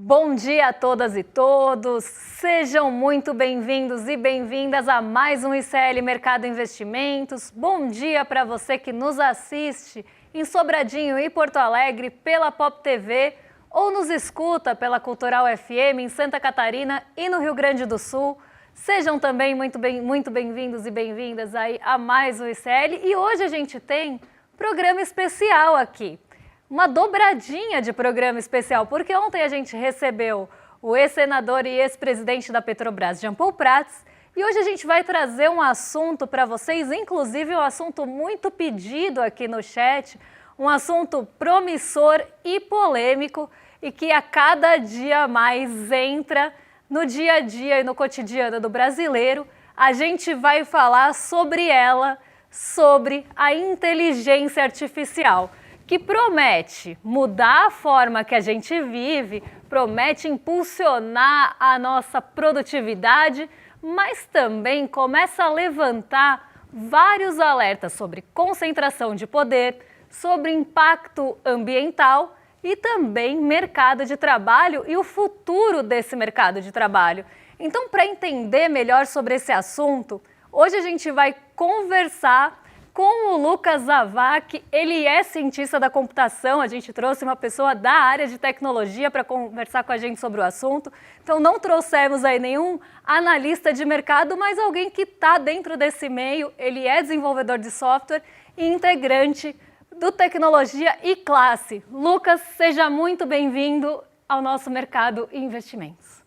Bom dia a todas e todos, sejam muito bem-vindos e bem-vindas a mais um ICL Mercado Investimentos. Bom dia para você que nos assiste em Sobradinho e Porto Alegre pela Pop TV ou nos escuta pela Cultural FM em Santa Catarina e no Rio Grande do Sul. Sejam também muito bem-vindos e bem-vindas aí a mais um ICL e hoje a gente tem programa especial aqui. Uma dobradinha de programa especial, porque ontem a gente recebeu o ex-senador e ex-presidente da Petrobras, Jean Paul Prats, e hoje a gente vai trazer um assunto para vocês, inclusive um assunto muito pedido aqui no chat, um assunto promissor e polêmico e que a cada dia mais entra no dia a dia e no cotidiano do brasileiro. A gente vai falar sobre ela, sobre a inteligência artificial, que promete mudar a forma que a gente vive, promete impulsionar a nossa produtividade, mas também começa a levantar vários alertas sobre concentração de poder, sobre impacto ambiental e também mercado de trabalho e o futuro desse mercado de trabalho. Então, para entender melhor sobre esse assunto, hoje a gente vai conversar com o Lucas Zavak. Ele é cientista da computação, a gente trouxe uma pessoa da área de tecnologia para conversar com a gente sobre o assunto. Então não trouxemos aí nenhum analista de mercado, mas alguém que está dentro desse meio. Ele é desenvolvedor de software e integrante do Tecnologia e Classe. Lucas, seja muito bem-vindo ao nosso Mercado e Investimentos.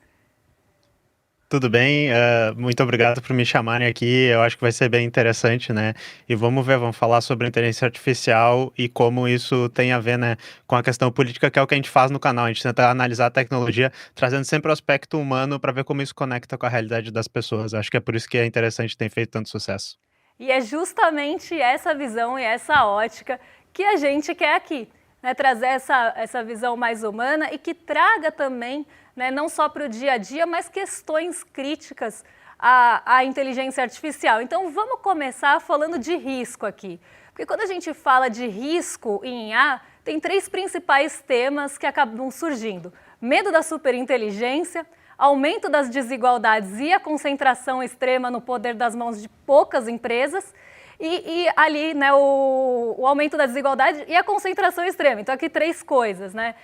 Tudo bem, muito obrigado por me chamarem aqui, eu acho que vai ser bem interessante, né? E vamos falar sobre inteligência artificial e como isso tem a ver, né, com a questão política, que é o que a gente faz no canal. A gente tenta analisar a tecnologia, trazendo sempre o aspecto humano para ver como isso conecta com a realidade das pessoas. Acho que é por isso que é interessante ter feito tanto sucesso. E é justamente essa visão e essa ótica que a gente quer aqui, né? Trazer essa visão mais humana e que traga também, né, não só para o dia a dia, mas questões críticas à inteligência artificial. Então vamos começar falando de risco aqui. Porque quando a gente fala de risco em IA, tem três principais temas que acabam surgindo: medo da superinteligência, aumento das desigualdades e a concentração extrema no poder das mãos de poucas empresas, e ali, né, o aumento da desigualdade e a concentração extrema. Então, aqui três coisas, né?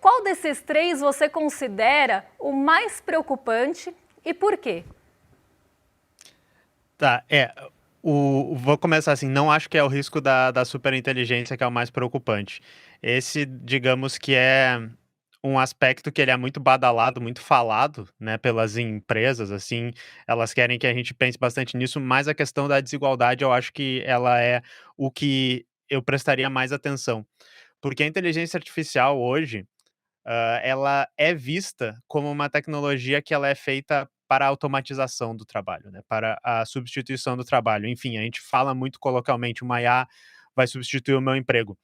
Qual desses três você considera o mais preocupante e por quê? Tá, vou começar assim, não acho que é o risco da superinteligência que é o mais preocupante. Esse, digamos que é um aspecto que ele é muito badalado, muito falado, né, pelas empresas, assim, elas querem que a gente pense bastante nisso, mas a questão da desigualdade eu acho que ela é o que eu prestaria mais atenção. Porque a inteligência artificial hoje, ela é vista como uma tecnologia que ela é feita para a automatização do trabalho, né, para a substituição do trabalho. Enfim, a gente fala muito coloquialmente, uma IA vai substituir o meu emprego.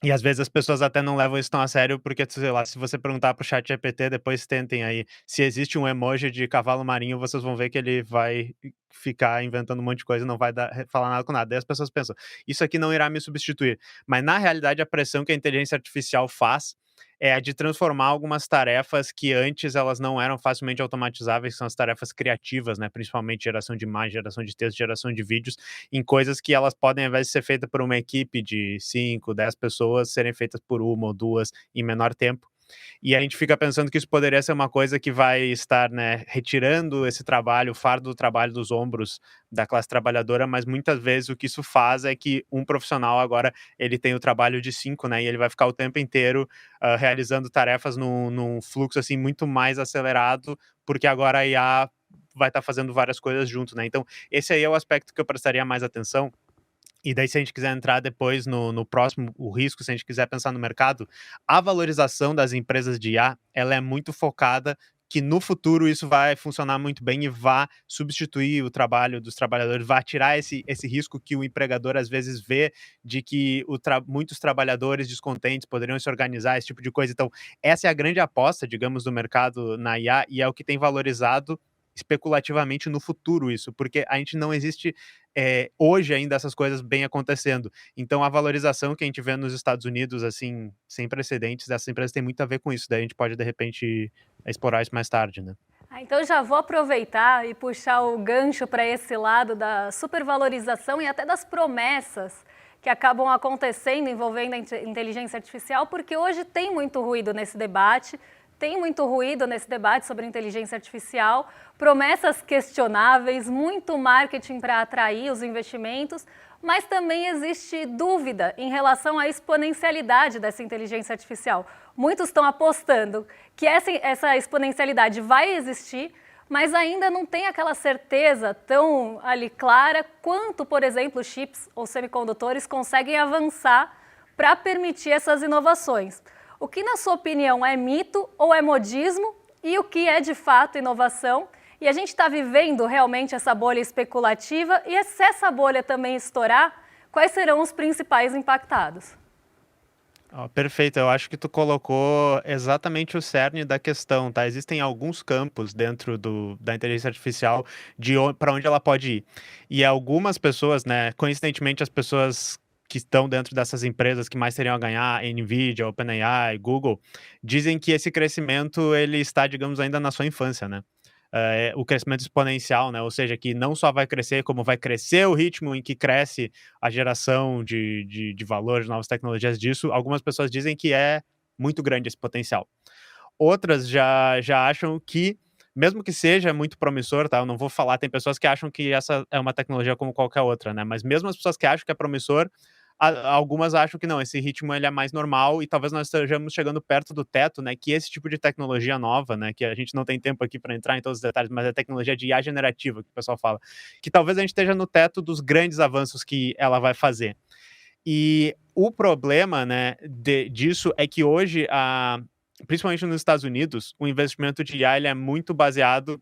E às vezes as pessoas até não levam isso tão a sério, porque, sei lá, se você perguntar para o ChatGPT, depois tentem aí, se existe um emoji de cavalo marinho, vocês vão ver que ele vai ficar inventando um monte de coisa e não vai falar nada com nada. Daí as pessoas pensam, isso aqui não irá me substituir. Mas na realidade a pressão que a inteligência artificial faz é a de transformar algumas tarefas que antes elas não eram facilmente automatizáveis, que são as tarefas criativas, né, principalmente geração de imagem, geração de texto, geração de vídeos, em coisas que elas podem, ao invés de ser feitas por uma equipe de 5, 10 pessoas, serem feitas por uma ou duas em menor tempo. E a gente fica pensando que isso poderia ser uma coisa que vai estar, né, retirando esse trabalho, o fardo do trabalho dos ombros da classe trabalhadora, mas muitas vezes o que isso faz é que um profissional agora ele tem o trabalho de 5, né, e ele vai ficar o tempo inteiro realizando tarefas num fluxo assim muito mais acelerado, porque agora a IA vai estar fazendo várias coisas junto, né? Então esse aí é o aspecto que eu prestaria mais atenção. E daí, se a gente quiser entrar depois no próximo, o risco, se a gente quiser pensar no mercado, a valorização das empresas de IA, ela é muito focada que no futuro isso vai funcionar muito bem e vai substituir o trabalho dos trabalhadores, vai tirar esse risco que o empregador às vezes vê de que muitos trabalhadores descontentes poderiam se organizar, esse tipo de coisa. Então, essa é a grande aposta, digamos, do mercado na IA e é o que tem valorizado especulativamente no futuro isso, porque a gente não existe hoje ainda essas coisas bem acontecendo. Então a valorização que a gente vê nos Estados Unidos, assim, sem precedentes, dessas empresas tem muito a ver com isso. Daí a gente pode, de repente, explorar isso mais tarde, né? Então já vou aproveitar e puxar o gancho para esse lado da supervalorização e até das promessas que acabam acontecendo envolvendo a inteligência artificial, porque hoje tem muito ruído nesse debate, sobre inteligência artificial, promessas questionáveis, muito marketing para atrair os investimentos, mas também existe dúvida em relação à exponencialidade dessa inteligência artificial. Muitos estão apostando que essa exponencialidade vai existir, mas ainda não tem aquela certeza tão ali clara quanto, por exemplo, chips ou semicondutores conseguem avançar para permitir essas inovações. O que, na sua opinião, é mito ou é modismo e o que é de fato inovação? E a gente está vivendo realmente essa bolha especulativa e se essa bolha também estourar, quais serão os principais impactados? Perfeito, eu acho que tu colocou exatamente o cerne da questão, tá? Existem alguns campos dentro da inteligência artificial para onde ela pode ir. E algumas pessoas, né, coincidentemente as pessoas que estão dentro dessas empresas que mais teriam a ganhar, Nvidia, OpenAI, Google, dizem que esse crescimento ele está, digamos, ainda na sua infância, né? O crescimento exponencial, né? Ou seja, que não só vai crescer, como vai crescer o ritmo em que cresce a geração de valor, de novas tecnologias disso. Algumas pessoas dizem que é muito grande esse potencial. Outras já acham que, mesmo que seja muito promissor, tá? Eu não vou falar, tem pessoas que acham que essa é uma tecnologia como qualquer outra, né? Mas mesmo as pessoas que acham que é promissor, algumas acham que não, esse ritmo ele é mais normal e talvez nós estejamos chegando perto do teto, né, que esse tipo de tecnologia nova, né, que a gente não tem tempo aqui para entrar em todos os detalhes, mas é a tecnologia de IA generativa, que o pessoal fala, que talvez a gente esteja no teto dos grandes avanços que ela vai fazer. E o problema, né, disso é que hoje, principalmente nos Estados Unidos, o investimento de IA ele é muito baseado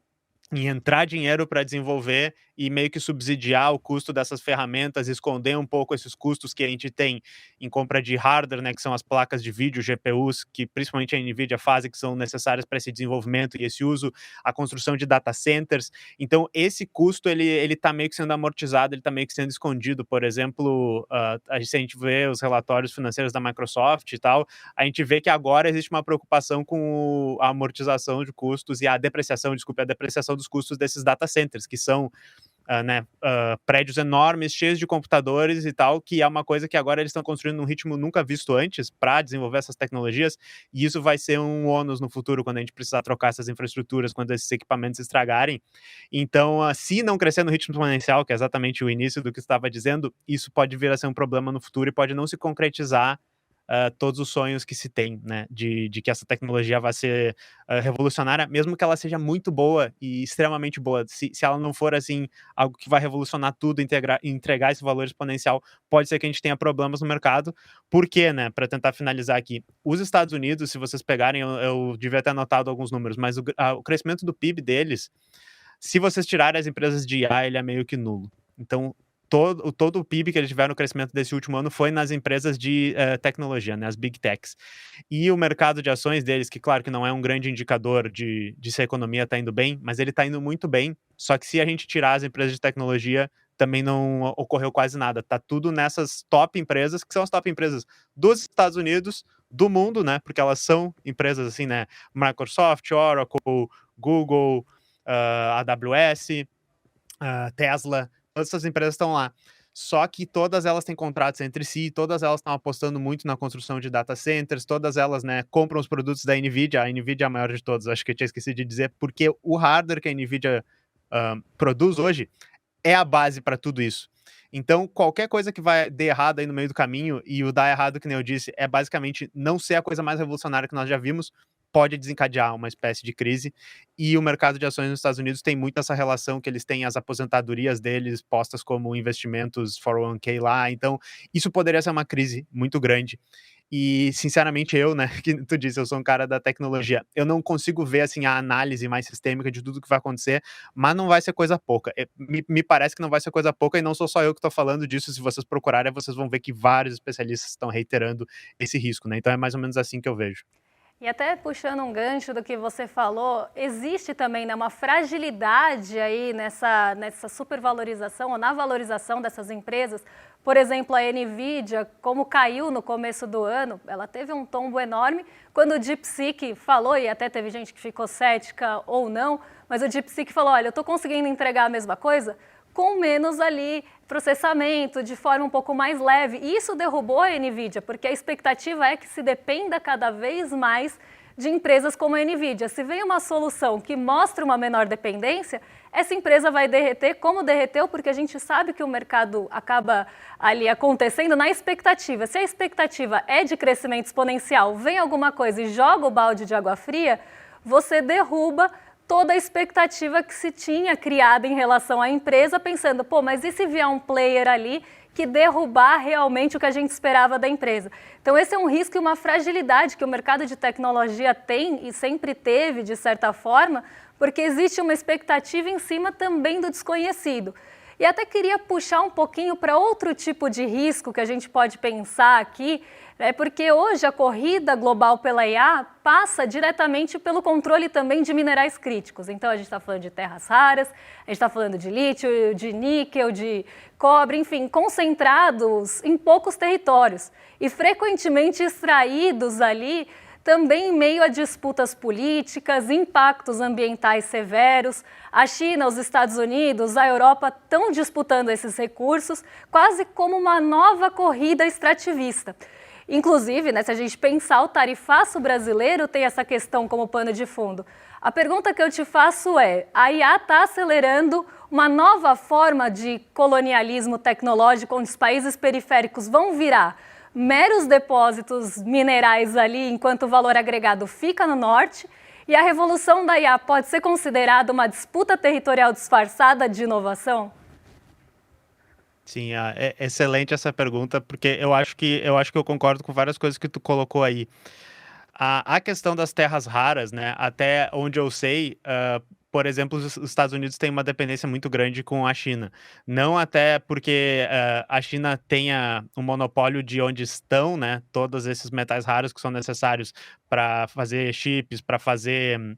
em entrar dinheiro para desenvolver e meio que subsidiar o custo dessas ferramentas, esconder um pouco esses custos que a gente tem em compra de hardware, né, que são as placas de vídeo, GPUs, que principalmente a Nvidia faz e que são necessárias para esse desenvolvimento e esse uso, a construção de data centers. Então, esse custo, ele tá meio que sendo amortizado, ele tá meio que sendo escondido. Por exemplo, se a gente vê os relatórios financeiros da Microsoft e tal, a gente vê que agora existe uma preocupação com a amortização de custos e a depreciação dos custos desses data centers, que são prédios enormes, cheios de computadores e tal, que é uma coisa que agora eles estão construindo num ritmo nunca visto antes para desenvolver essas tecnologias, e isso vai ser um ônus no futuro, quando a gente precisar trocar essas infraestruturas, quando esses equipamentos estragarem. Então, se não crescer no ritmo exponencial, que é exatamente o início do que você estava dizendo, isso pode vir a ser um problema no futuro e pode não se concretizar todos os sonhos que se tem, né, de que essa tecnologia vai ser revolucionária, mesmo que ela seja muito boa e extremamente boa. Se ela não for, assim, algo que vai revolucionar tudo, entregar esse valor exponencial, pode ser que a gente tenha problemas no mercado. Por quê, né? Para tentar finalizar aqui. Os Estados Unidos, se vocês pegarem, eu devia ter anotado alguns números, mas o crescimento do PIB deles, se vocês tirarem as empresas de IA, ele é meio que nulo. Então, todo o PIB que eles tiveram no crescimento desse último ano foi nas empresas de tecnologia, né, as Big Techs. E o mercado de ações deles, que claro que não é um grande indicador de se a economia está indo bem, mas ele está indo muito bem, só que se a gente tirar as empresas de tecnologia, também não ocorreu quase nada. Tá tudo nessas top empresas, que são as top empresas dos Estados Unidos, do mundo, né, porque elas são empresas assim, né, Microsoft, Oracle, Google, AWS, Tesla, todas essas empresas estão lá. Só que todas elas têm contratos entre si, todas elas estão apostando muito na construção de data centers, todas elas, né, compram os produtos da Nvidia. A Nvidia é a maior de todas, acho que eu tinha esquecido de dizer, porque o hardware que a Nvidia produz hoje é a base para tudo isso. Então, qualquer coisa que vai dar errado aí no meio do caminho, e o dar errado, que nem eu disse, é basicamente não ser a coisa mais revolucionária que nós já vimos, pode desencadear uma espécie de crise. E o mercado de ações nos Estados Unidos tem muito essa relação que eles têm as aposentadorias deles postas como investimentos 401k lá. Então, isso poderia ser uma crise muito grande. E, sinceramente, eu, né, que tu disse, eu sou um cara da tecnologia, eu não consigo ver, assim, a análise mais sistêmica de tudo que vai acontecer, mas não vai ser coisa pouca. Me parece que não vai ser coisa pouca, e não sou só eu que estou falando disso. Se vocês procurarem, vocês vão ver que vários especialistas estão reiterando esse risco, né? Então é mais ou menos assim que eu vejo. E até puxando um gancho do que você falou, existe também, né, uma fragilidade aí nessa supervalorização ou na valorização dessas empresas. Por exemplo, a Nvidia, como caiu no começo do ano, ela teve um tombo enorme. Quando o DeepSeek falou, e até teve gente que ficou cética ou não, mas o DeepSeek falou, olha, eu estou conseguindo entregar a mesma coisa com menos ali processamento, de forma um pouco mais leve. E isso derrubou a Nvidia, porque a expectativa é que se dependa cada vez mais de empresas como a Nvidia. Se vem uma solução que mostra uma menor dependência, essa empresa vai derreter como derreteu, porque a gente sabe que o mercado acaba ali acontecendo na expectativa. Se a expectativa é de crescimento exponencial, vem alguma coisa e joga o balde de água fria, você derruba toda a expectativa que se tinha criado em relação à empresa, pensando, pô, mas e se vier um player ali que derrubar realmente o que a gente esperava da empresa? Então esse é um risco e uma fragilidade que o mercado de tecnologia tem e sempre teve, de certa forma, porque existe uma expectativa em cima também do desconhecido. E até queria puxar um pouquinho para outro tipo de risco que a gente pode pensar aqui, porque hoje a corrida global pela IA passa diretamente pelo controle também de minerais críticos. Então a gente está falando de terras raras, a gente está falando de lítio, de níquel, de cobre, enfim, concentrados em poucos territórios e frequentemente extraídos ali também em meio a disputas políticas, impactos ambientais severos. A China, os Estados Unidos, a Europa estão disputando esses recursos quase como uma nova corrida extrativista. Inclusive, se a gente pensar, o tarifaço brasileiro tem essa questão como pano de fundo. A pergunta que eu te faço é, a IA está acelerando uma nova forma de colonialismo tecnológico, onde os países periféricos vão virar meros depósitos minerais ali, enquanto o valor agregado fica no norte, e a revolução da IA pode ser considerada uma disputa territorial disfarçada de inovação? Sim, é excelente essa pergunta, porque eu acho que eu concordo com várias coisas que tu colocou aí. A questão das terras raras, né, até onde eu sei, por exemplo, os Estados Unidos têm uma dependência muito grande com a China. Não até porque a China tenha um monopólio de onde estão, né, todos esses metais raros que são necessários para fazer chips, para fazer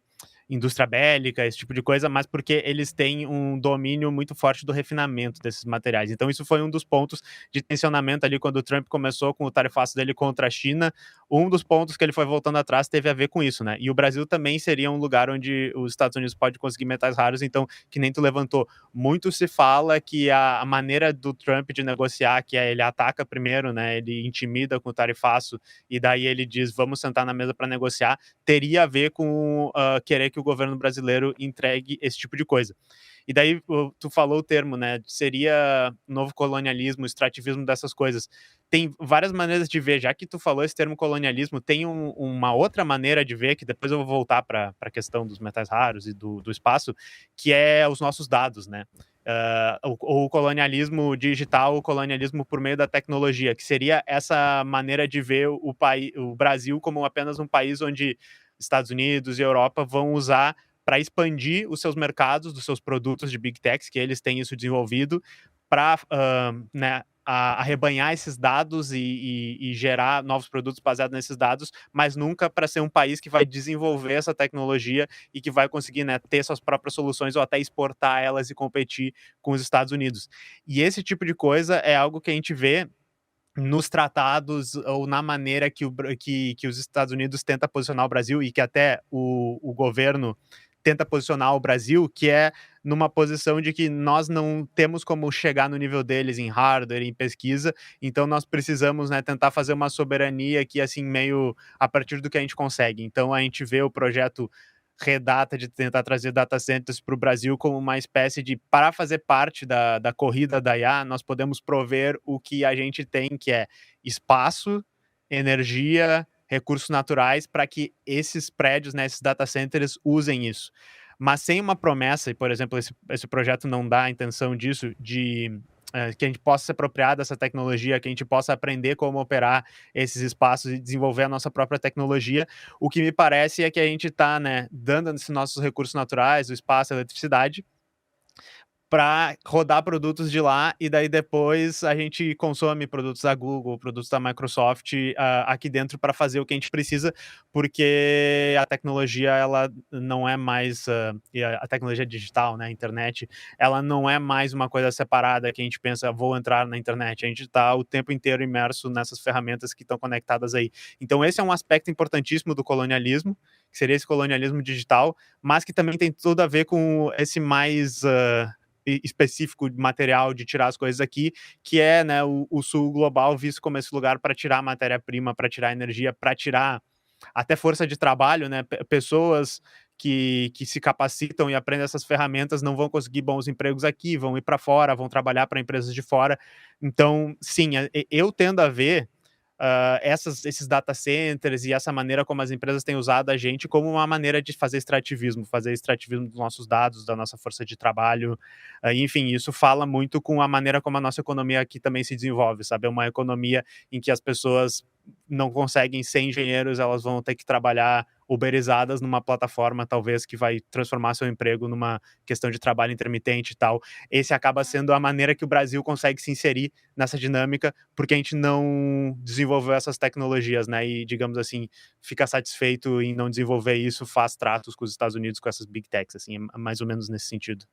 indústria bélica, esse tipo de coisa, mas porque eles têm um domínio muito forte do refinamento desses materiais. Então isso foi um dos pontos de tensionamento ali quando o Trump começou com o tarifaço dele contra a China. Um dos pontos que ele foi voltando atrás teve a ver com isso, né? E o Brasil também seria um lugar onde os Estados Unidos pode conseguir metais raros, então, que nem tu levantou, muito se fala que a maneira do Trump de negociar, que é ele ataca primeiro, né? Ele intimida com o tarifaço e daí ele diz, vamos sentar na mesa para negociar, teria a ver com querer que o governo brasileiro entregue esse tipo de coisa. E daí tu falou o termo, né? Seria novo colonialismo, extrativismo dessas coisas. Tem várias maneiras de ver, já que tu falou esse termo colonialismo, tem uma outra maneira de ver, que depois eu vou voltar para a questão dos metais raros e do espaço, que é os nossos dados, né? O colonialismo digital, o colonialismo por meio da tecnologia, que seria essa maneira de ver o Brasil como apenas um país onde Estados Unidos e Europa vão usar para expandir os seus mercados dos seus produtos de Big Techs, que eles têm isso desenvolvido, para né, arrebanhar esses dados e gerar novos produtos baseados nesses dados, mas nunca para ser um país que vai desenvolver essa tecnologia e que vai conseguir, né, ter suas próprias soluções ou até exportar elas e competir com os Estados Unidos. E esse tipo de coisa é algo que a gente vê nos tratados ou na maneira que os Estados Unidos tenta posicionar o Brasil e que até o governo tenta posicionar o Brasil, que é numa posição de que nós não temos como chegar no nível deles em hardware, em pesquisa, então nós precisamos, né, tentar fazer uma soberania aqui, assim, meio a partir do que a gente consegue. Então a gente vê o projeto Redata de tentar trazer data centers para o Brasil como uma espécie de, para fazer parte da corrida da IA, nós podemos prover o que a gente tem, que é espaço, energia, recursos naturais, para que esses prédios, né, esses data centers usem isso. Mas sem uma promessa, e por exemplo, esse projeto não dá a intenção disso, de que a gente possa se apropriar dessa tecnologia, que a gente possa aprender como operar esses espaços e desenvolver a nossa própria tecnologia. O que me parece é que a gente está, né, dando esses nossos recursos naturais, o espaço, a eletricidade, para rodar produtos de lá e daí depois a gente consome produtos da Google, produtos da Microsoft aqui dentro para fazer o que a gente precisa, porque a tecnologia ela não é mais e a tecnologia digital, né, a internet, ela não é mais uma coisa separada que a gente pensa, vou entrar na internet. A gente está o tempo inteiro imerso nessas ferramentas que estão conectadas aí. Então esse é um aspecto importantíssimo do colonialismo, que seria esse colonialismo digital, mas que também tem tudo a ver com esse mais específico de material de tirar as coisas aqui, que é, né, o sul global visto como esse lugar para tirar matéria-prima, para tirar energia, para tirar até força de trabalho, né? Pessoas que se capacitam e aprendem essas ferramentas não vão conseguir bons empregos aqui, vão ir para fora, vão trabalhar para empresas de fora. Então, sim, eu tendo a ver esses data centers e essa maneira como as empresas têm usado a gente como uma maneira de fazer extrativismo dos nossos dados, da nossa força de trabalho. Enfim, isso fala muito com a maneira como a nossa economia aqui também se desenvolve, sabe? É uma economia em que as pessoas não conseguem ser engenheiros, elas vão ter que trabalhar uberizadas numa plataforma, talvez, que vai transformar seu emprego numa questão de trabalho intermitente e tal. Esse acaba sendo a maneira que o Brasil consegue se inserir nessa dinâmica, porque a gente não desenvolveu essas tecnologias, né? E, digamos assim, fica satisfeito em não desenvolver isso, faz tratos com os Estados Unidos, com essas big techs, assim, é mais ou menos nesse sentido.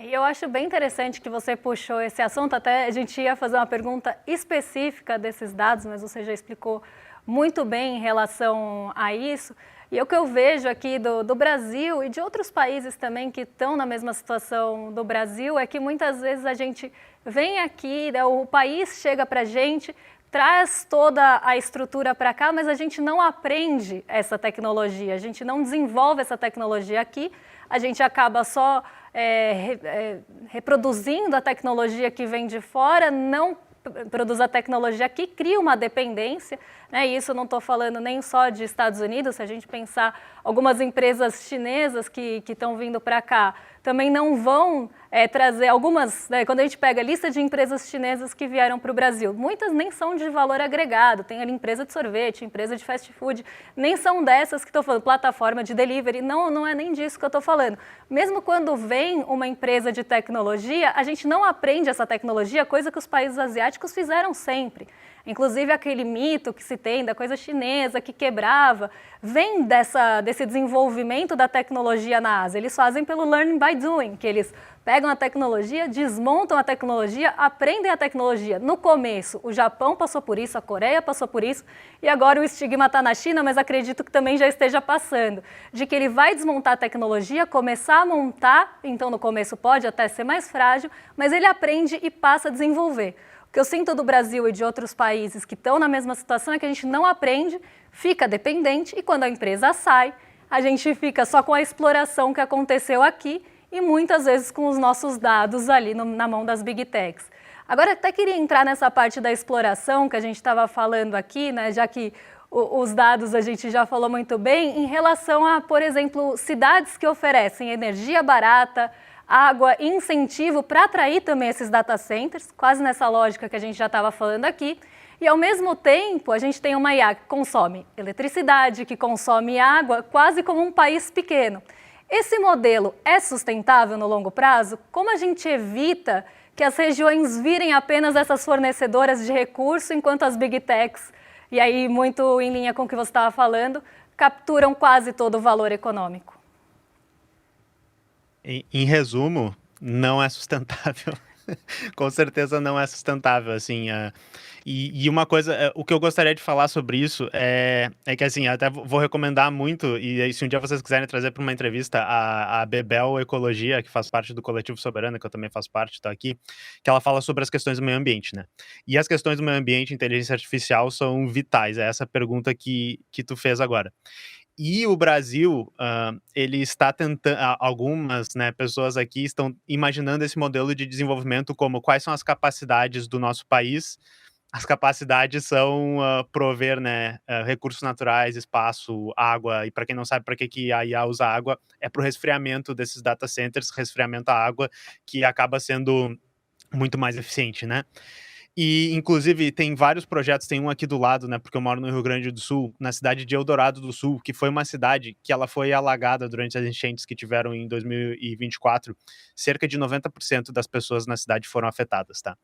E eu acho bem interessante que você puxou esse assunto, até a gente ia fazer uma pergunta específica desses dados, mas você já explicou muito bem em relação a isso. E o que eu vejo aqui do Brasil e de outros países também que estão na mesma situação do Brasil é que muitas vezes a gente vem aqui, né, o país chega para a gente, traz toda a estrutura para cá, mas a gente não aprende essa tecnologia, a gente não desenvolve essa tecnologia aqui, a gente acaba só reproduzindo a tecnologia que vem de fora, não produz a tecnologia aqui, cria uma dependência, né? E isso eu não estou falando nem só de Estados Unidos, se a gente pensar algumas empresas chinesas que estão vindo para cá, também não vão trazer algumas, né, quando a gente pega a lista de empresas chinesas que vieram para o Brasil, muitas nem são de valor agregado, tem ali empresa de sorvete, empresa de fast food, nem são dessas que estou falando, plataforma de delivery, não é nem disso que eu estou falando. Mesmo quando vem uma empresa de tecnologia, a gente não aprende essa tecnologia, coisa que os países asiáticos fizeram sempre. Inclusive aquele mito que se tem da coisa chinesa que quebrava, vem desse desenvolvimento da tecnologia na Ásia. Eles fazem pelo learning by doing, que eles pegam a tecnologia, desmontam a tecnologia, aprendem a tecnologia. No começo, o Japão passou por isso, a Coreia passou por isso, e agora o estigma está na China, mas acredito que também já esteja passando, de que ele vai desmontar a tecnologia, começar a montar, então no começo pode até ser mais frágil, mas ele aprende e passa a desenvolver. O que eu sinto do Brasil e de outros países que estão na mesma situação é que a gente não aprende, fica dependente e quando a empresa sai, a gente fica só com a exploração que aconteceu aqui e muitas vezes com os nossos dados ali na mão das big techs. Agora, até queria entrar nessa parte da exploração que a gente estava falando aqui, né, já que os dados a gente já falou muito bem, em relação a, por exemplo, cidades que oferecem energia barata, água e incentivo para atrair também esses data centers, quase nessa lógica que a gente já estava falando aqui. E, ao mesmo tempo, a gente tem uma IA que consome eletricidade, que consome água, quase como um país pequeno. Esse modelo é sustentável no longo prazo? Como a gente evita que as regiões virem apenas essas fornecedoras de recurso, enquanto as big techs, e aí muito em linha com o que você estava falando, capturam quase todo o valor econômico? Em resumo, não é sustentável. Com certeza não é sustentável, assim, e uma coisa, o que eu gostaria de falar sobre isso é que, assim, até vou recomendar muito, e aí, se um dia vocês quiserem trazer para uma entrevista a Bebel Ecologia, que faz parte do Coletivo Soberana, que eu também faço parte, tá aqui, que ela fala sobre as questões do meio ambiente, né? E as questões do meio ambiente e inteligência artificial são vitais, é essa pergunta que tu fez agora. E o Brasil, ele está tentando, algumas, né, pessoas aqui estão imaginando esse modelo de desenvolvimento como quais são as capacidades do nosso país. As capacidades são prover, né, recursos naturais, espaço, água, e para quem não sabe para que a IA usa água, é para o resfriamento desses data centers, resfriamento à água, que acaba sendo muito mais eficiente, né? E, inclusive, tem vários projetos, tem um aqui do lado, né, porque eu moro no Rio Grande do Sul, na cidade de Eldorado do Sul, que foi uma cidade que ela foi alagada durante as enchentes que tiveram em 2024. Cerca de 90% das pessoas na cidade foram afetadas, tá?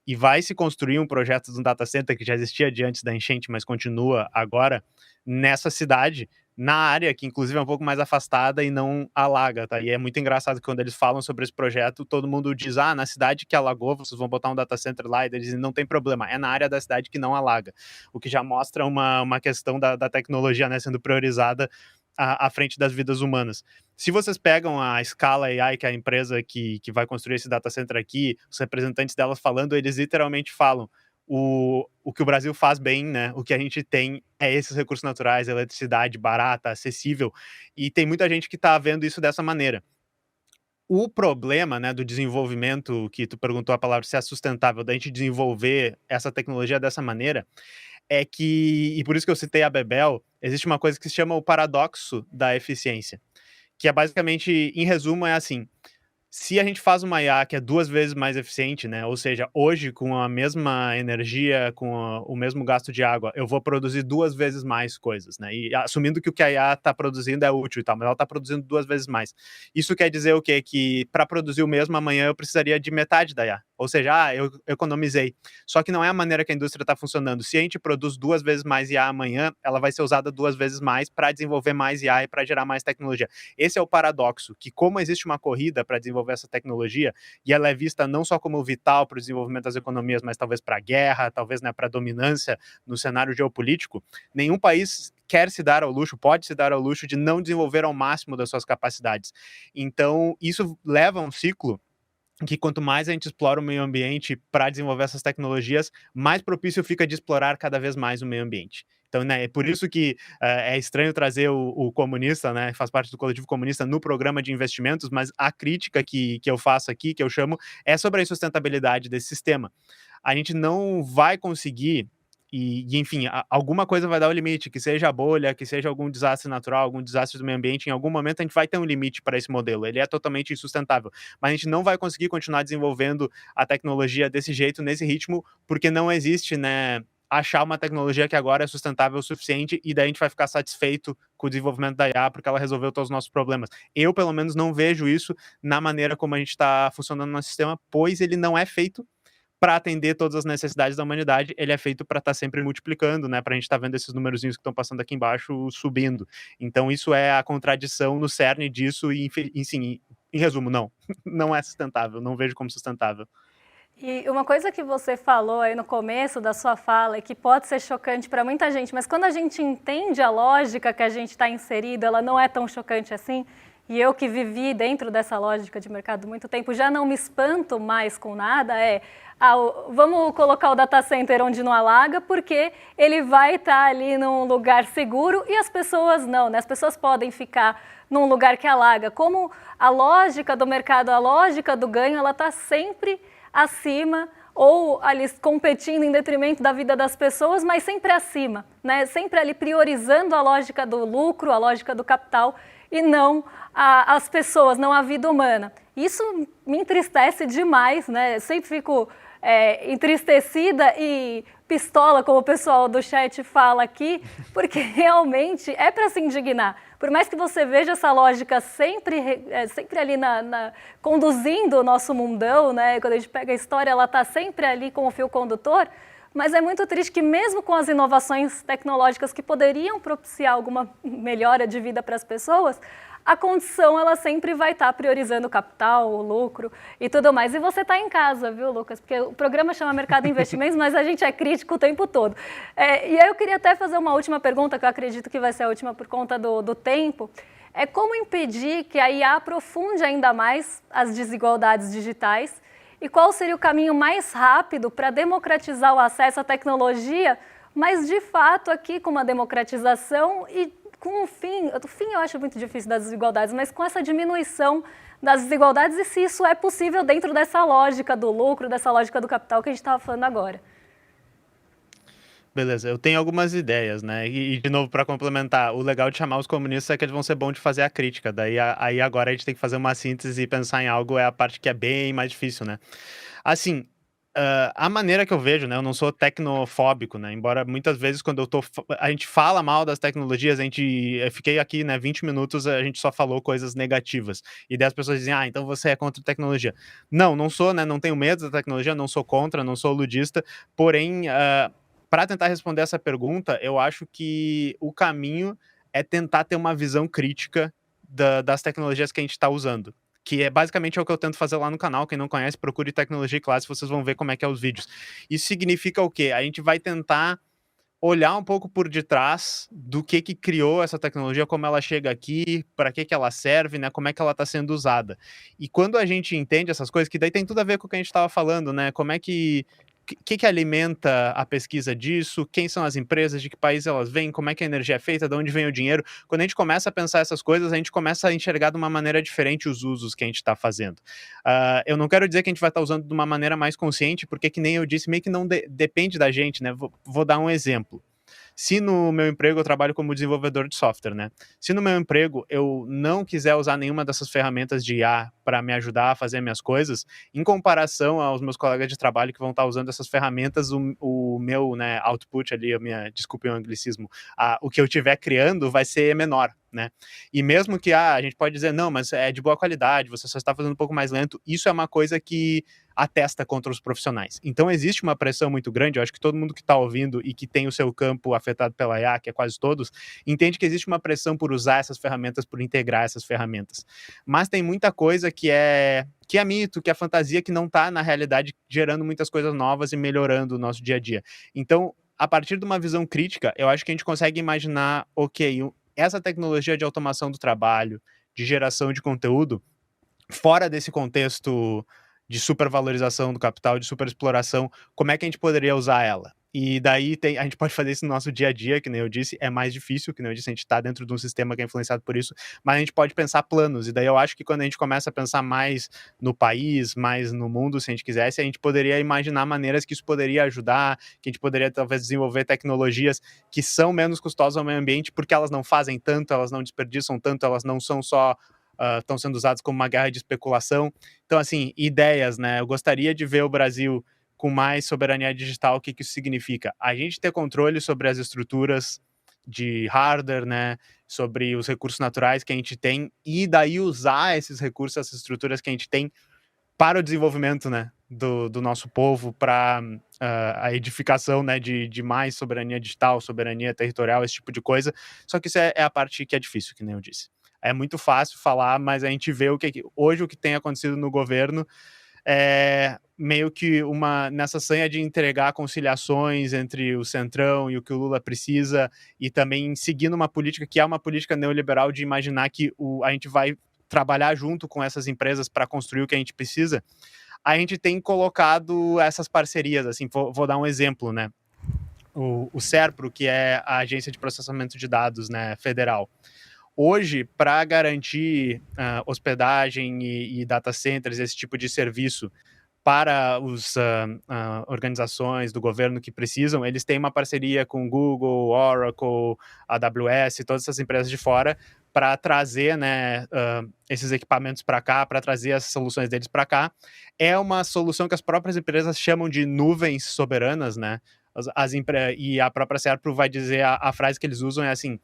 E vai se construir um projeto de um data center que já existia de antes da enchente, mas continua agora, nessa cidade, na área que inclusive é um pouco mais afastada e não alaga, tá? E é muito engraçado que quando eles falam sobre esse projeto, todo mundo diz, na cidade que alagou, vocês vão botar um data center lá, e eles dizem, não tem problema, é na área da cidade que não alaga, o que já mostra uma questão da tecnologia, né, sendo priorizada à frente das vidas humanas. Se vocês pegam a Scala AI, que é a empresa que vai construir esse data center aqui, os representantes delas falando, eles literalmente falam, o que o Brasil faz bem, né? O que a gente tem é esses recursos naturais, eletricidade barata, acessível, e tem muita gente que está vendo isso dessa maneira. O problema, né, do desenvolvimento, que tu perguntou a palavra se é sustentável, da gente desenvolver essa tecnologia dessa maneira, é que, e por isso que eu citei a Bebel, existe uma coisa que se chama o paradoxo da eficiência, que é basicamente, em resumo, é assim: se a gente faz uma IA que é 2 vezes mais eficiente, né, ou seja, hoje com a mesma energia, com o mesmo gasto de água, eu vou produzir 2 vezes mais coisas, né, e assumindo que o que a IA está produzindo é útil e tal, mas ela está produzindo 2 vezes mais. Isso quer dizer o quê? Que para produzir o mesmo amanhã eu precisaria de metade da IA, ou seja, eu economizei. Só que não é a maneira que a indústria está funcionando. Se a gente produz 2 vezes mais IA amanhã, ela vai ser usada 2 vezes mais para desenvolver mais IA e para gerar mais tecnologia. Esse é o paradoxo, que como existe uma corrida para desenvolver essa tecnologia, e ela é vista não só como vital para o desenvolvimento das economias, mas talvez para a guerra, talvez, né, para a dominância no cenário geopolítico, nenhum país quer se dar ao luxo, pode se dar ao luxo de não desenvolver ao máximo das suas capacidades. Então, isso leva a um ciclo que quanto mais a gente explora o meio ambiente para desenvolver essas tecnologias, mais propício fica de explorar cada vez mais o meio ambiente. Então, né, é por isso que é estranho trazer o comunista, né, faz parte do coletivo comunista, no programa de investimentos, mas a crítica que eu faço aqui, que eu chamo, é sobre a insustentabilidade desse sistema. A gente não vai conseguir enfim, alguma coisa vai dar o limite, que seja a bolha, que seja algum desastre natural, algum desastre do meio ambiente, em algum momento a gente vai ter um limite para esse modelo, ele é totalmente insustentável, mas a gente não vai conseguir continuar desenvolvendo a tecnologia desse jeito, nesse ritmo, porque não existe, né, achar uma tecnologia que agora é sustentável o suficiente e daí a gente vai ficar satisfeito com o desenvolvimento da IA porque ela resolveu todos os nossos problemas. Eu, pelo menos, não vejo isso na maneira como a gente está funcionando no sistema, pois ele não é feito para atender todas as necessidades da humanidade, ele é feito para estar sempre multiplicando, né? Para a gente estar vendo esses numerozinhos que estão passando aqui embaixo subindo. Então, isso é a contradição no cerne disso, e, enfim, em resumo, não. Não é sustentável, não vejo como sustentável. E uma coisa que você falou aí no começo da sua fala, e que pode ser chocante para muita gente, mas quando a gente entende a lógica que a gente está inserido, ela não é tão chocante assim. E eu que vivi dentro dessa lógica de mercado há muito tempo, já não me espanto mais com nada, vamos colocar o data center onde não alaga, porque ele vai estar ali num lugar seguro e as pessoas não, né? As pessoas podem ficar num lugar que alaga. Como a lógica do mercado, a lógica do ganho, ela está sempre acima ou ali competindo em detrimento da vida das pessoas, mas sempre acima, né? Sempre ali priorizando a lógica do lucro, a lógica do capital e não as pessoas, não a vida humana. Isso me entristece demais, né? Eu sempre fico entristecida e pistola, como o pessoal do chat fala aqui, porque realmente é para se indignar. Por mais que você veja essa lógica sempre ali conduzindo o nosso mundão, né? Quando a gente pega a história, ela está sempre ali como fio condutor, mas é muito triste que mesmo com as inovações tecnológicas que poderiam propiciar alguma melhora de vida para as pessoas, a condição ela sempre vai estar priorizando o capital, o lucro e tudo mais. E você está em casa, viu, Lucas? Porque o programa chama Mercado Investimentos, mas a gente é crítico o tempo todo. E aí eu queria até fazer uma última pergunta, que eu acredito que vai ser a última por conta do tempo. É como impedir que a IA aprofunde ainda mais as desigualdades digitais e qual seria o caminho mais rápido para democratizar o acesso à tecnologia, mas de fato aqui com uma democratização e com o fim eu acho muito difícil das desigualdades, mas com essa diminuição das desigualdades e se isso é possível dentro dessa lógica do lucro, dessa lógica do capital que a gente estava falando agora. Beleza, eu tenho algumas ideias, né? E de novo, para complementar, o legal de chamar os comunistas é que eles vão ser bons de fazer a crítica. Daí aí agora a gente tem que fazer uma síntese e pensar em algo, é a parte que é bem mais difícil, né? Assim, A maneira que eu vejo, né, eu não sou tecnofóbico, né, embora muitas vezes quando a gente fala mal das tecnologias, eu fiquei aqui, né, 20 minutos, a gente só falou coisas negativas, e daí as pessoas dizem: "Ah, então você é contra a tecnologia". Não, não sou, né, não tenho medo da tecnologia, não sou contra, não sou ludista, porém, pra tentar responder essa pergunta, eu acho que o caminho é tentar ter uma visão crítica das tecnologias que a gente tá usando. Que é basicamente o que eu tento fazer lá no canal. Quem não conhece, procure Tecnologia e Classe, vocês vão ver como é que é os vídeos. Isso significa o quê? A gente vai tentar olhar um pouco por detrás do que criou essa tecnologia, como ela chega aqui, para que ela serve, né? Como é que ela está sendo usada. E quando a gente entende essas coisas, que daí tem tudo a ver com o que a gente estava falando, né? Como é que alimenta a pesquisa disso, quem são as empresas, de que país elas vêm, como é que a energia é feita, de onde vem o dinheiro. Quando a gente começa a pensar essas coisas, a gente começa a enxergar de uma maneira diferente os usos que a gente está fazendo. Eu não quero dizer que a gente vai estar usando de uma maneira mais consciente, porque que nem eu disse, meio que não depende da gente, né? Vou dar um exemplo. Se no meu emprego eu trabalho como desenvolvedor de software, né? Se no meu emprego eu não quiser usar nenhuma dessas ferramentas de IA para me ajudar a fazer minhas coisas, em comparação aos meus colegas de trabalho que vão estar usando essas ferramentas, o meu, né, output ali, desculpe o anglicismo, o que eu estiver criando vai ser menor, né? E mesmo que a gente pode dizer, não, mas é de boa qualidade, você só está fazendo um pouco mais lento, isso é uma coisa que atesta contra os profissionais. Então existe uma pressão muito grande, eu acho que todo mundo que está ouvindo e que tem o seu campo afetado pela IA, que é quase todos, entende que existe uma pressão por usar essas ferramentas, por integrar essas ferramentas. Mas tem muita coisa que é mito, que é fantasia, que não está na realidade gerando muitas coisas novas e melhorando o nosso dia a dia. Então, a partir de uma visão crítica, eu acho que a gente consegue imaginar, ok, essa tecnologia de automação do trabalho, de geração de conteúdo, fora desse contexto de supervalorização do capital, de superexploração, como é que a gente poderia usar ela? E daí a gente pode fazer isso no nosso dia a dia, que nem eu disse, é mais difícil, que nem eu disse, a gente está dentro de um sistema que é influenciado por isso, mas a gente pode pensar planos, e daí eu acho que quando a gente começa a pensar mais no país, mais no mundo, se a gente quisesse, a gente poderia imaginar maneiras que isso poderia ajudar, que a gente poderia talvez desenvolver tecnologias que são menos custosas ao meio ambiente, porque elas não fazem tanto, elas não desperdiçam tanto, elas não são só estão sendo usados como uma guerra de especulação. Então, assim, ideias, né? Eu gostaria de ver o Brasil com mais soberania digital. O que isso significa? A gente ter controle sobre as estruturas de hardware, né? Sobre os recursos naturais que a gente tem e daí usar esses recursos, essas estruturas que a gente tem para o desenvolvimento, né? Do nosso povo, para a edificação, né, de mais soberania digital, soberania territorial, esse tipo de coisa. Só que isso é a parte que é difícil, que nem eu disse. É muito fácil falar, mas a gente vê hoje o que tem acontecido no governo é meio que nessa sanha de entregar conciliações entre o Centrão e o que o Lula precisa, e também seguindo uma política que é uma política neoliberal de imaginar que a gente vai trabalhar junto com essas empresas para construir o que a gente precisa. A gente tem colocado essas parcerias, assim, vou dar um exemplo, né? O SERPRO, que é a Agência de Processamento de Dados, né, federal. Hoje, para garantir hospedagem e data centers, esse tipo de serviço para as organizações do governo que precisam, eles têm uma parceria com Google, Oracle, AWS, todas essas empresas de fora, para trazer, né, esses equipamentos para cá, para trazer as soluções deles para cá. É uma solução que as próprias empresas chamam de nuvens soberanas, né? E a própria Serpro vai dizer, a frase que eles usam é assim: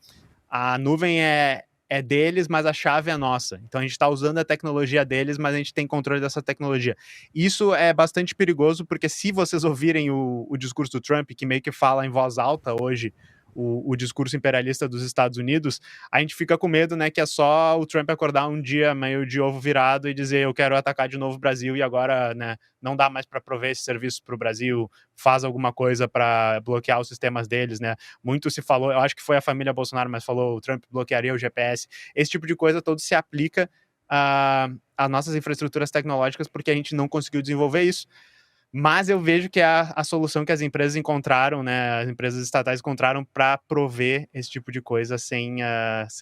a nuvem é deles, mas a chave é nossa. Então a gente está usando a tecnologia deles, mas a gente tem controle dessa tecnologia. Isso é bastante perigoso, porque se vocês ouvirem o discurso do Trump, que meio que fala em voz alta hoje, o discurso imperialista dos Estados Unidos, a gente fica com medo, né, que é só o Trump acordar um dia meio de ovo virado e dizer: eu quero atacar de novo o Brasil e agora, né, não dá mais para prover esses serviços para o Brasil, faz alguma coisa para bloquear os sistemas deles, né? Muito se falou, eu acho que foi a família Bolsonaro, mas falou o Trump bloquearia o GPS. Esse tipo de coisa todo se aplica a nossas infraestruturas tecnológicas, porque a gente não conseguiu desenvolver isso. Mas eu vejo que é a solução que as empresas encontraram, né? As empresas estatais encontraram para prover esse tipo de coisa sem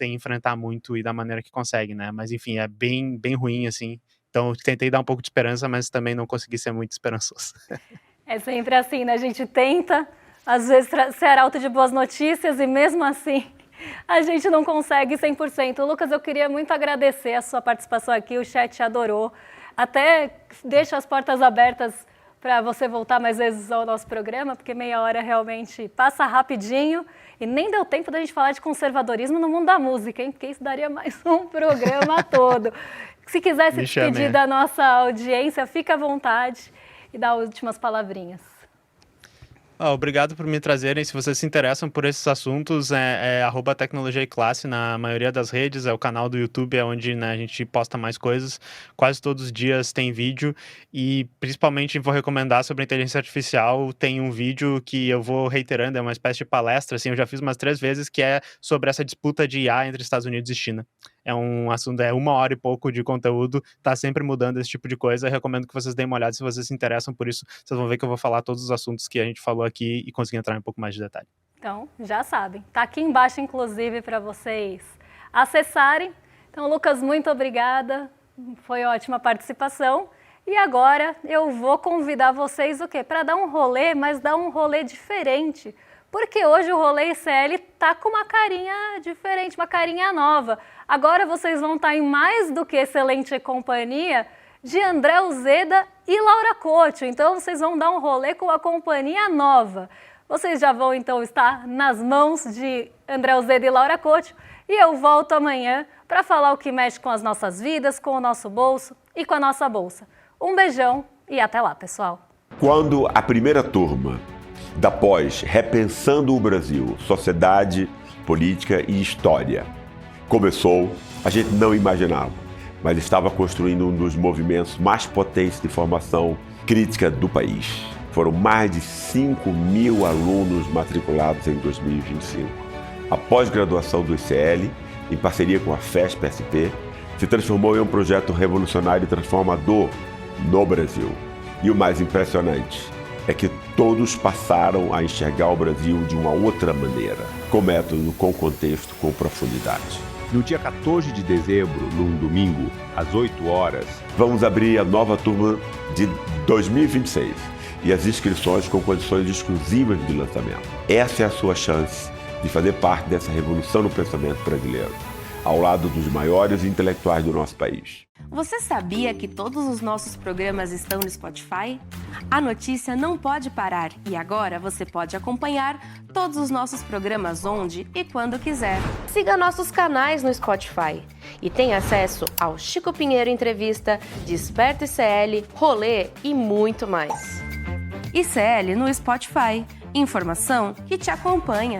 enfrentar muito e da maneira que conseguem, né? Mas enfim, é bem, bem ruim, assim. Então, tentei dar um pouco de esperança, mas também não consegui ser muito esperançoso. É sempre assim, né? A gente tenta, às vezes, ser arauto de boas notícias e mesmo assim a gente não consegue 100%. Lucas, eu queria muito agradecer a sua participação aqui, o chat adorou. Até deixa as portas abertas para você voltar mais vezes ao nosso programa, porque meia hora realmente passa rapidinho e nem deu tempo da gente falar de conservadorismo no mundo da música, hein? Porque isso daria mais um programa todo. Se quiser se despedir da nossa audiência, fica à vontade e dá as últimas palavrinhas. Obrigado por me trazerem. Se vocês se interessam por esses assuntos, é @tecnologia e classe na maioria das redes, é o canal do YouTube, é onde, né, a gente posta mais coisas. Quase todos os dias tem vídeo e principalmente vou recomendar sobre a inteligência artificial. Tem um vídeo que eu vou reiterando, é uma espécie de palestra, assim, eu já fiz umas 3 vezes, que é sobre essa disputa de IA entre Estados Unidos e China. É um assunto, 1 hora e pouco de conteúdo, tá sempre mudando esse tipo de coisa. Eu recomendo que vocês deem uma olhada se vocês se interessam por isso. Vocês vão ver que eu vou falar todos os assuntos que a gente falou aqui e conseguir entrar em um pouco mais de detalhe. Então, já sabem. Tá aqui embaixo, inclusive, para vocês acessarem. Então, Lucas, muito obrigada. Foi ótima participação. E agora eu vou convidar vocês o quê? Para dar um rolê, mas dar um rolê diferente. Porque hoje o Rolê ICL tá com uma carinha diferente, uma carinha nova. Agora vocês vão estar em mais do que excelente companhia de André Uzeda e Laura Couto. Então vocês vão dar um rolê com a companhia nova. Vocês já vão então estar nas mãos de André Uzeda e Laura Couto. E eu volto amanhã para falar o que mexe com as nossas vidas, com o nosso bolso e com a nossa bolsa. Um beijão e até lá, pessoal. Quando a primeira turma da pós Repensando o Brasil, Sociedade, Política e História começou, a gente não imaginava, mas estava construindo um dos movimentos mais potentes de formação crítica do país. Foram mais de 5.000 alunos matriculados em 2025. A pós-graduação do ICL, em parceria com a FESP-SP, se transformou em um projeto revolucionário e transformador no Brasil. E o mais impressionante é que todos passaram a enxergar o Brasil de uma outra maneira, com método, com contexto, com profundidade. No dia 14 de dezembro, num domingo, às 8 horas, vamos abrir a nova turma de 2026 e as inscrições com condições exclusivas de lançamento. Essa é a sua chance de fazer parte dessa revolução no pensamento brasileiro, ao lado dos maiores intelectuais do nosso país. Você sabia que todos os nossos programas estão no Spotify? A notícia não pode parar e agora você pode acompanhar todos os nossos programas onde e quando quiser. Siga nossos canais no Spotify e tenha acesso ao Chico Pinheiro Entrevista, Desperta ICL, Rolê e muito mais. ICL no Spotify. Informação que te acompanha.